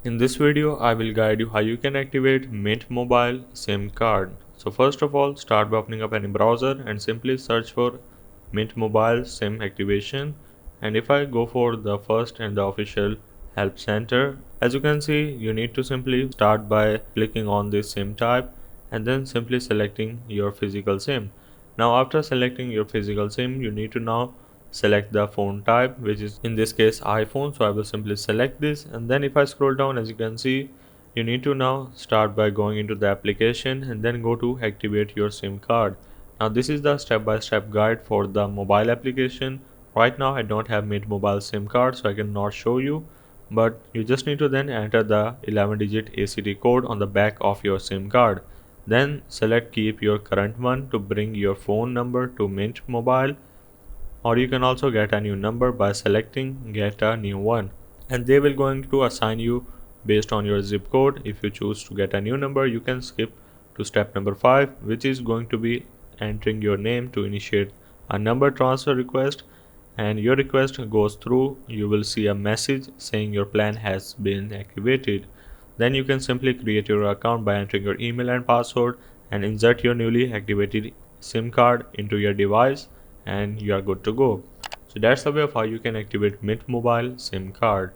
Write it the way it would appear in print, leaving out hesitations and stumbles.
In this video, I will guide you how you can activate Mint Mobile SIM card. So first of all, start by opening up any browser and simply search for Mint Mobile SIM activation. And if I go for the first and the official help center, as you can see, you need to simply start by clicking on this SIM type and then simply selecting your physical SIM. Now after selecting your physical SIM, you need to now select the phone type, which is in this case iPhone. So I will simply select this, and then if I scroll down, as you can see, you need to now start by going into the application and then go to activate your SIM card. Now this is the step-by-step guide for the mobile application. Right now I don't have Mint Mobile SIM card, so I cannot show you, but you just need to then enter the 11-digit ACT code on the back of your SIM card. Then select keep your current one to bring your phone number to Mint Mobile, or you can also get a new number by selecting get a new one, and they will going to assign you based on your zip code. If you choose to get a new number, you can skip to step number 5, which is going to be entering your name to initiate a number transfer request. And your request goes through, you will see a message saying your plan has been activated. Then you can simply create your account by entering your email and password and insert your newly activated SIM card into your device, and you are good to go. So that's the way of how you can activate Mint Mobile SIM card.